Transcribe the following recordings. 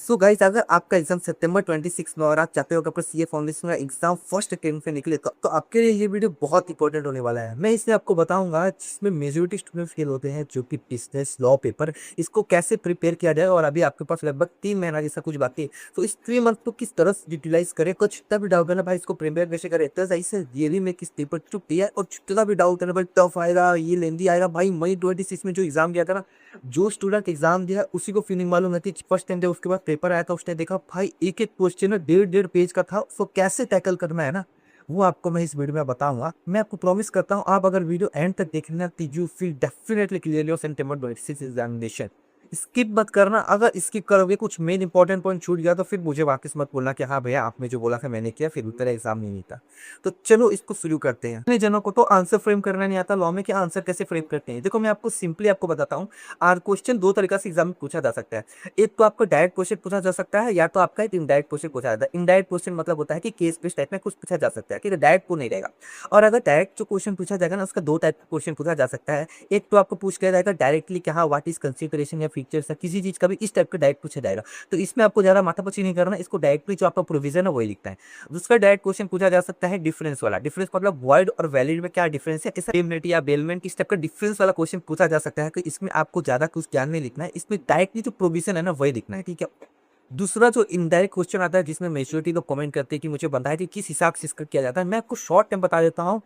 So guys, अगर आपका exam सितंबर 26 में और आप चाहते हो कि आपका सीए फाउंडेशन का एग्जाम फर्स्ट अटेम्प्ट में निकले तो आपके लिए ये वीडियो बहुत इंपॉर्टेंट होने वाला है। मैं इसमें आपको बताऊंगा जिसमें मेजोरिटी स्टूडेंट फेल होते हैं, जो कि बिजनेस लॉ पेपर, इसको कैसे प्रिपेयर किया जाए। और अभी आपके पास लगभग 3 महीना जैसा कुछ बाकी है, तो इस 3 मंथ को किस तरह से यूटिलाइज करे। कुछ जितना भी डाउट है ना भाई, इसको प्रिपेयर कैसे करे, तो ऐसे रियली में किस पेपर छुट्टी है। और जितना भी डाउट है ना भाई, टफ आएगा, ये लेंदी आएगा भाई। मई 26 में जो एग्जाम दिया था ना, जो स्टूडेंट एग्जाम दिया उसी को फीलिंग मालूम रहती है। फर्स्ट टाइम जब उसके बाद पेपर आया था, उसने देखा भाई एक एक क्वेश्चन है 1.5 पेज का था, उसको कैसे टैकल करना है ना, वो आपको मैं इस वीडियो में बताऊंगा। मैं आपको प्रॉमिस करता हूँ, आप अगर वीडियो एंड तक देखना तो you feel definitely clearly of September 26 examination. Skip मत करना। अगर स्किप करोगे, कुछ मेन इंपॉर्टेंट पॉइंट छूट गया, तो फिर मुझे वापस मत बोलना कि हाँ भैया आपने जो बोला था मैंने किया, फिर उत्तर एग्जाम नहीं था। तो चलो इसको शुरू करते हैं। इतने जनों को तो आंसर फ्रेम करना नहीं आता लॉ में, कि आंसर कैसे फ्रेम करते हैं। देखो मैं आपको सिंपली आपको बताता हूँ। और क्वेश्चन दो तरीका से एग्जाम में पूछा जा सकता है। एक तो आपको डायरेक्ट क्वेश्चन पूछा जा सकता है, या तो आपका एक इनडायरेक्ट क्वेश्चन पूछा जाता है। इनडायरेक्ट क्वेश्चन मतलब होता है कि केस बेस्ड टाइप में कुछ पूछा जा सकता है, कि डायरेक्ट को नहीं रहेगा। और अगर डायरेक्ट जो क्वेश्चन पूछा जाएगा ना, उसका दो टाइप का क्वेश्चन पूछा जा सकता है। एक तो आपको पूछ लिया जाएगा डायरेक्टली कि हाँ व्हाट इज कंसिडरेशन या फीचर्स है किसी चीज का भी, इस टाइप का डायरेक्ट पूछा जाएगा। तो इसमें आपको ज्यादा माथापच्ची नहीं करना, इसको डायरेक्टली जो आपका प्रोविजन है वही लिखना है। दूसरा डायरेक्ट क्वेश्चन पूछा जा सकता है डिफरेंस वाला। डिफरेंस मतलब वॉइड और वैलिड में क्या डिफरेंस है, इस इंडेमनिटी या बेलमेंट इस टाइप का डिफरेंस वाला क्वेश्चन पूछा जा सकता है। कि इसमें आपको ज्यादा कुछ ज्ञान नहीं लिखना है, इसमें डायरेक्टली जो प्रोविजन है ना वही लिखना है, ठीक है। दूसरा जो इनडायरेक्ट क्वेश्चन आता है, जिसमें मेजोरिटी लोग कमेंट करते हैं कि मुझे बताया कि किस हिसाब से इसका किया जाता है, मैं आपको शॉर्ट टाइम बता देता हूँ।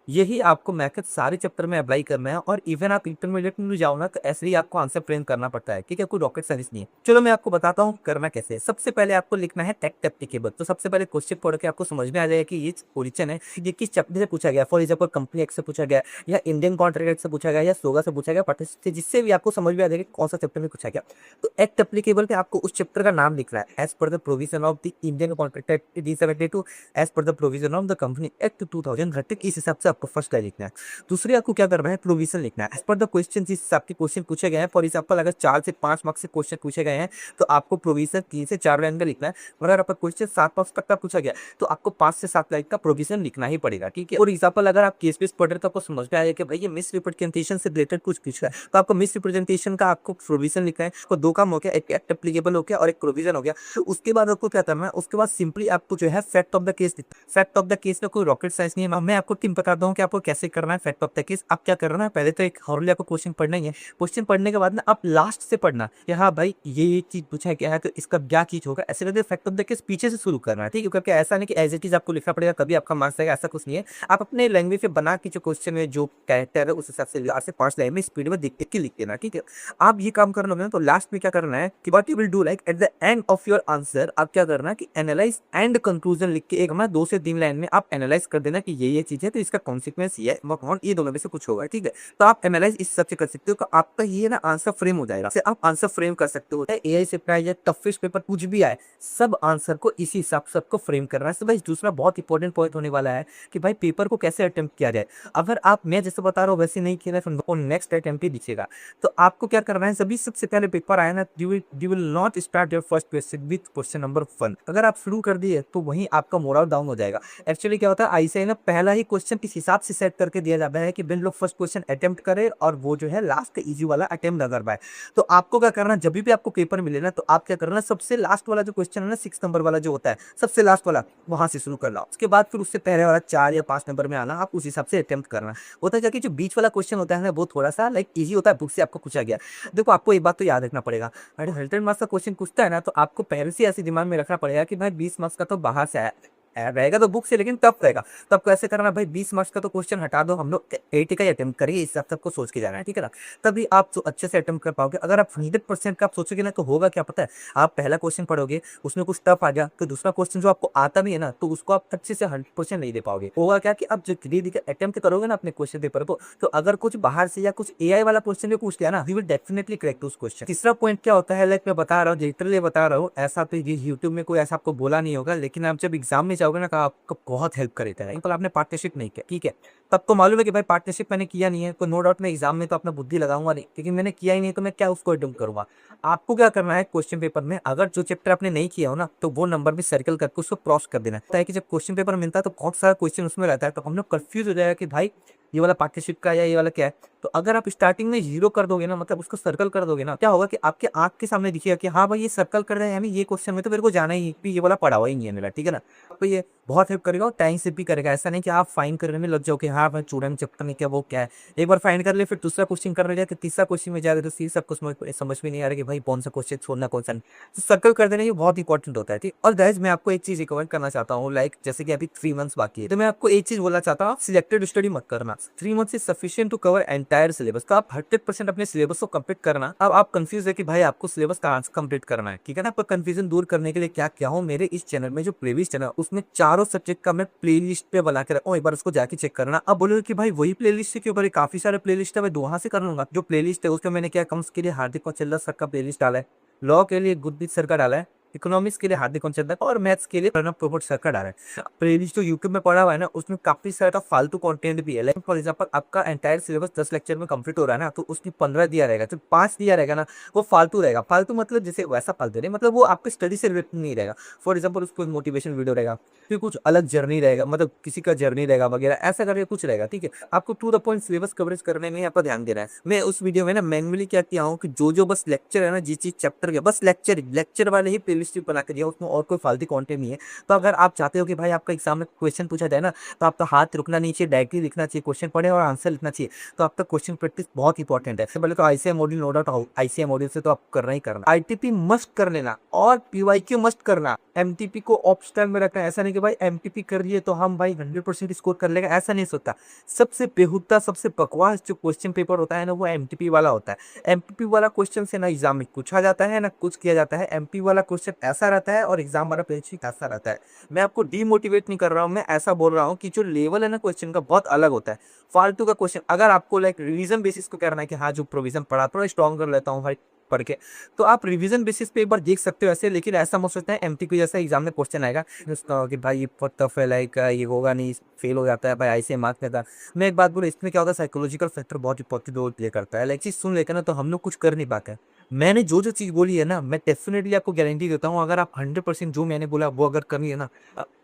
यही आपको मैथ सारे चैप्टर में अप्लाई करना है। और इवन आप इंटरमीडिएट में भी जाओ ना, तो ऐसे ही आपको आंसर फ्रेम करना पड़ता है, ठीक है। कोई रॉकेट साइंस नहीं है। चलो मैं आपको बताता हूँ करना कैसे है। सबसे पहले आपको लिखना है टेक्स्ट एप्लीकेबल। तो सबसे पहले क्वेश्चन पढ़ के आपको समझ में आ जाएगा कि ये क्वेश्चन है, ये किस चैप्टर से पूछा गया। फॉर एग्जाम्पल कंपनी एक्ट से पूछा गया, या इंडियन कॉन्ट्रैक्ट एक्ट से पूछा गया, या सोगा से पूछा गया, पार्टनरशिप से, जिससे भी आपको समझ में आ जाएगा कौन सा चैप्टर में पूछा गया। तो एक्ट एप्लीकेबल पे आपको उस चैप्टर का नाम लिखना है। As per the provision of the Indian Contract Act D72, as per the provision of the Company Act 2013, इस हिसाब से आपको फर्स्ट लिखना है। दूसरे आपको क्या करना है, प्रोविजन लिखना है। एज पर द क्वेश्चन, जिस हिसाब के क्वेश्चन पूछे गए हैं, फॉर एग्जाम्पल अगर 4 से 5 मार्क्स से क्वेश्चन पूछे गए हैं, तो आपको प्रोविजन 3 से 4 लाइन का लिखना है। अगर आपका क्वेश्चन 7 मार्क्स तक का पूछा गया, तो आपको 5 से 7 लाइन का प्रोविजन लिखना ही पड़ेगा, ठीक है। फॉर एग्जाम्पल अगर आप केस बेस्ड पढ़ रहे, तो आपको समझ में आएगा कि भाई ये मिस रिप्रेजेंटेशन से रिलेटेड कुछ पूछ रहा है, तो आपको मिस रिप्रेजेंटेशन का आपको प्रोविजन लिखना है। तो दो काम हो गया, एक एक्ट एप्लीकेबल हो गया और एक प्रोविजन हो गया। तो उसके बाद आपको क्या करना है, उसके बाद सिंपली आपको जो है फैक्ट ऑफ द केस लिखना है। फैक्ट ऑफ द केस में कोई रॉकेट साइंस नहीं है। मैं आपको टीम बताता हूँ कि आपको कैसे करना है फैक्ट ऑफ द केस। आप क्या करना है, पहले तो एक हॉर्ली आपको क्वेश्चन पढ़ना ही है। क्वेश्चन पढ़ने के बाद ना आप लास्ट से पढ़ना कि हाँ भाई ये चीज पूछा है क्या है, तो इसका क्या चीज होगा। ऐसे करके फैक्ट ऑफ द केस पीछे से शुरू करना है, ठीक है। क्योंकि ऐसा नहीं कि एज इट इज आपको लिखना पड़ेगा तभी आपका मार्क्स आएगा, ऐसा कुछ नहीं है। आप अपने लैंग्वेज में बना के जो क्वेश्चन में जो कैरेक्टर है उस हिसाब से 4 से 5 लाइन में स्पीड में देख के लिख देना, ठीक है। आप ये काम करना होगा, तो लास्ट में क्या करना है कि what you will do, like at the end of your answer आप क्या करना है कि एनालाइज एंड कंक्लूजन लिख के एक मैं 2 से 3 लाइन में आप एनालाइज कर देना कि ये चीज है, तो इसका कॉन्सिक्वेंस ये है, ये दोनों में से कुछ होगा, ठीक है। तो आप एनालाइज इस सबसे कर सकते हो, तो आपका ये ना आंसर फ्रेम हो जाएगा। आप आंसर फ्रेम कर सकते हो। एआई से प्राइज या टफेस्ट पेपर कुछ भी आए, सब आंसर को इसी हिसाब से आपको फ्रेम करना है। तो भाई दूसरा बहुत इंपॉर्टेंट पॉइंट होने वाला है कि भाई पेपर को कैसे अटेम्प्ट किया जाए। अगर आप मैं जैसे बता रहा हूँ वैसे नहीं किया तो नेक्स्ट अटेम्प्ट ही दिखेगा। तो आपको क्या करना है, सभी सबसे पहले पेपर आया ना, you will not start your first question with question number 1। अगर आप शुरू कर दिए तो वहीं आपका मोरल डाउन हो जाएगा। एक्चुअली क्या होता है, आईसीआई ना पहला ही क्वेश्चन किस हिसाब से सेट करके दिया जाता है कि बिन लोग फर्स्ट क्वेश्चन अटेम्प्ट करे और वो जो है लास्ट इजी वाला अटेम्प्ट ना कर पाए। तो आपको क्या करना, जब भी आपको पेपर मिले ना, तो आप क्या करना, सबसे लास्ट वाला जो क्वेश्चन है ना, 6 नंबर वाला जो होता है, सबसे लास्ट वाला, वहां से शुरू करना। उसके बाद फिर उससे पहले वाला 4 या 5 नंबर में आना, आप उस हिसाब से अटेम्प्ट करना। होता है क्या कि जो बीच वाला क्वेश्चन होता है ना, वो थोड़ा सा लाइक इजी होता है, बुक से आपको पूछा गया। देखो आपको एक बात तो याद रखना पड़ेगा, अगर 100 मार्क्स का क्वेश्चन पूछता है ना, तो आपको पहले से ऐसे दिमाग में रखना पड़ेगा कि भाई 20 मार्क्स का तो बाहर से आया रहेगा, तो बुक से, लेकिन टफ रहेगा। तो आपको ऐसे करना, भाई 20 मार्क्स का तो क्वेश्चन हटा दो, हम लोग 80 का ही अटेम्प्ट करिए, इस हिसाब से आपको सोच के जाना है, ठीक है ना। तभी आप तो अच्छे से अटेम्प्ट कर पाओगे। अगर आप 100% का आप सोचोगे ना, तो होगा क्या पता है, आप पहला क्वेश्चन पढ़ोगे, उसमें कुछ टफ आ गया, तो दूसरा क्वेश्चन जो आपको आता भी है ना, तो उसको आप अच्छे से 100% नहीं दे पाओगे। होगा क्या कि आप जो धीरे धीरे अटेम्प्ट करोगे ना अपने क्वेश्चन पेपर को, तो अगर कुछ बाहर से या कुछ एआई वाला क्वेश्चन भी पूछ लिया ना, यू विल डेफिनेटली करेक्ट उस क्वेश्चन। तीसरा पॉइंट क्या होता है, लाइक मैं बता रहा हूँ, लिटरली बता रहा हूँ, ऐसा तो यूट्यूब में कोई ऐसा आपको बोला नहीं होगा, लेकिन आप जब एग्जाम में जाओगे ना, आपको बहुत हेल्प करेगा। आपने पार्टनरशिप नहीं किया, ठीक है, तो आपको मालूम है कि भाई पार्टनरशिप मैंने किया नहीं है, तो नो डाउट मैं एग्जाम में तो अपना बुद्धि लगाऊंगा नहीं, क्योंकि मैंने किया ही नहीं तो मैं क्या उसको अटेम्प्ट करूंगा। आपको क्या करना है क्वेश्चन पेपर में, अगर जो चैप्टर आपने नहीं किया हो ना तो वो नंबर भी सर्कल करके उसको क्रॉस कर देना है कि जब क्वेश्चन पेपर मिलता है तो बहुत सारा क्वेश्चन उसमें रहता है, तो हम लोग कंफ्यूज हो जाएगा कि भाई ये वाला पार्टनरशिप का है या ये वाला क्या है। तो अगर आप स्टार्टिंग में जीरो कर दोगे ना, मतलब उसको सर्कल कर दोगे ना, क्या होगा कि आपके आंख के सामने दिखेगा कि हाँ भाई ये सर्कल कर रहे हैं, यानी ये क्वेश्चन में तो मेरे को जाना ही है, ये वाला पढ़ा हुआ ही नहीं है मेरा, ठीक है ना। तो ये बहुत हेल्प करेगा और टाइम से भी करेगा। ऐसा नहीं कि आप फाइन करने में लग जाओ कि हाँ भाई स्टूडेंट चैप्टर में क्या वो क्या है, एक बार फाइन कर ले फिर दूसरा क्वेश्चन करने जाए, तीसरा क्वेश्चन में जाएगा तो फिर सबको समझ में नहीं आ रहा कि भाई कौन सा क्वेश्चन छोड़ना कौन सा नहीं। तो सर्कल कर देना ये बहुत इंपॉर्टेंट होता है, ठीक। और गाइस मैं आपको एक चीज रिकमेंड करना चाहता हूँ, लाइक जैसे कि अभी 3 मंथ्स बाकी है, तो मैं आपको एक चीज बोलना चाहता हूँ, सिलेक्टेड स्टडी मत करना। 3 months is sufficient to cover entire syllabus. तो आप 100% अपने सिलेबस को कंप्लीट करना। अब आप कंफ्यूज है कि भाई आपको सिलेबस कहाँ से कंप्लीट करना है, ठीक है ना। आपका कंफ्यूजन दूर करने के लिए क्या क्या हो, मेरे इस चैनल में जो प्लेलिस्ट है ना उसमें चारों सब्जेक्ट का मैं प्लेलिस्ट पे बना के रखा हूँ, एक बार उसको जाके चेक करना। अब बोलोगे कि भाई वही प्लेलिस्ट के ऊपर काफी सारे प्लेलिस्ट है, मैं वहां से कर लूंगा। जो प्लेलिस्ट है उसमें मैंने क्या कम्स के लिए हार्दिक कौशल्या सर का प्लेलिस्ट डाला है, लॉ के लिए गुरदीप सर का डाला है, इकोनॉमिक्स के लिए हार्दिक कौशल्या और मैथ्स के लिए प्रणब पोपट सर का डाला है। प्लेलिस्ट जो यूट्यूब में पड़ा हुआ है ना उसमें काफी सारा फालतू कंटेंट भी है। लाइक फॉर एग्जांपल आपका एंटायर सिलेबस 10 लेक्चर में कंप्लीट हो रहा है ना, तो उसमें 15 दिया रहेगा, तो 5 दिया रहेगा ना वो फालतू रहेगा। फालतू मतलब जैसे वैसा फालतू नहीं, मतलब वो आपके स्टडी से रिलेटेड नहीं रहेगा। फॉर एग्जाम्पल उसको मोटिवेशन वीडियो रहेगा, फिर कुछ अलग जर्नी रहेगा, मतलब किसी का जर्नी रहेगा वगैरह, ऐसा करके कुछ रहेगा, ठीक है। आपको to the point syllabus coverage करने में आपका ध्यान देना है। मैं उस वीडियो में ना मैनुअली क्या किया हूँ कि जो बस लेक्चर है ना, जिस चीज चैप्टर के बस लेक्चर वाले ही प्लेलिस्ट बना के दिया, उसमें और कोई फालतू कंटेंट नहीं है। तो अगर आप चाहते हो कि भाई आपका एग्जाम में क्वेश्चन पूछा जाए ना, तो आपका हाथ रुकना नहीं चाहिए, डायरेक्टली लिखना चाहिए, क्वेश्चन पढ़े और आंसर लिखना चाहिए। तो आपका क्वेश्चन प्रैक्टिस बहुत इंपॉर्टेंट है। सबसे पहले तो ICM module, no doubt ICM module से तो आप करना ही करना, आईटीपी मस्ट कर लेना और पीवाईक्यू मस्ट करना। एमटीपी को ऑप्शनल में रखना है, ऐसा नहीं कि भाई एमटीपी कर लिए तो हम भाई 100% स्कोर कर लेगा, ऐसा नहीं सोचता। सबसे बेहुदा सबसे बकवास जो क्वेश्चन पेपर होता है ना वो एमटीपी वाला होता है। एमटीपी वाला क्वेश्चन से ना एग्जाम में पूछा जाता है ना कुछ किया जाता है। एमपी वाला क्वेश्चन ऐसा रहता है और एग्जाम वाला पेज ऐसा रहता है। मैं आपको डीमोटिवेट नहीं कर रहा हूँ, मैं ऐसा बोल रहा हूँ कि जो लेवल है ना क्वेश्चन का बहुत अलग होता है। फालतू का क्वेश्चन अगर आपको लाइक रिवीजन बेसिस को करना है कि हाँ जो प्रोविजन पढ़ा थोड़ा स्ट्रॉन्ग कर लेता हूँ भाई पढ़ के, तो आप रिवीजन बेसिस पे एक बार देख सकते हो ऐसे। लेकिन ऐसा मत सोचना है एमटीक्यू जैसा एग्जाम में क्वेश्चन आएगा कि भाई ये बहुत टफ है, लाइक ये होगा नहीं, फेल हो जाता है भाई, ऐसे मार्क्स देता है। मैं एक बात बोलूँ, इसमें क्या होता है साइकोलॉजिकल फैक्टर बहुत इंपॉर्टेंट रोल प्ले करता है। लाइक चीज सुन लेकर ना तो हम लोग कुछ कर नहीं पाते हैं। मैंने जो चीज बोली है ना मैं डेफिनेटली आपको गारंटी देता हूँ, अगर आप 100% जो मैंने बोला वो अगर कमी है ना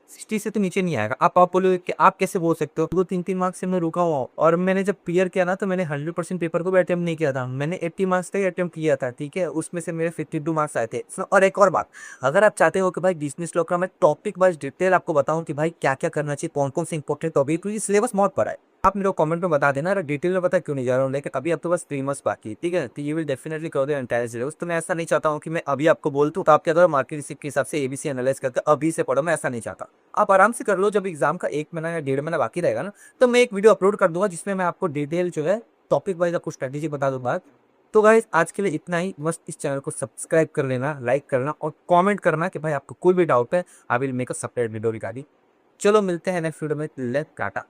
60 से तो नीचे नहीं आएगा। आप बोलोगे कि आप कैसे बोल सकते हो, 2-3 मार्क्स से मैं रुका हुआ हूँ। और मैंने जब क्लियर किया ना तो मैंने 100% पेपर को भी अटेम्प्ट नहीं किया था, मैंने 80 मार्क्स का ही अटेम्प्ट किया था, ठीक है। उसमें से मेरे 52 मार्क्स आए थे। और एक और बात, अगर आप चाहते हो कि भाई बिजनेस लॉ का मैं टॉपिक वाइज डिटेल आपको बताऊं कि भाई क्या क्या करना चाहिए, कौन कौन से इंपॉर्टेंट टॉपिक, क्योंकि सिलेबस बहुत बड़ा है, आप मेरे को कमेंट में बता देना। अगर डिटेल में पता क्यों नहीं जा रहा हूँ, लेकिन अभी अब तो बस 3 मंथ्स बाकी है, ठीक है। तो ये will definitely cover the entire syllabus. तो मैं ऐसा नहीं चाहता हूँ कि मैं अभी आपको बोल दूँ तो आप क्या करो मार्केट रिसिप्ट के हिसाब से एबीसी एनालाइज करके अभी से पढ़ो, मैं ऐसा नहीं चाहता। आप आराम से कर लो, जब एग्जाम का 1 महीना या 1.5 महीना बाकी रहेगा ना तो मैं एक वीडियो अपलोड कर दूंगा जिसमें मैं आपको डिटेल जो है टॉपिक वाइज आपको स्ट्रेटेजी बता दूंगा। तो गाइस आज के लिए इतना ही, बस इस चैनल को सब्सक्राइब कर लेना, लाइक करना और कमेंट करना कि भाई आपको कोई भी डाउट है, I will make a separate video regarding. चलो मिलते हैं नेक्स्ट वीडियो में, लेट्स टाटा।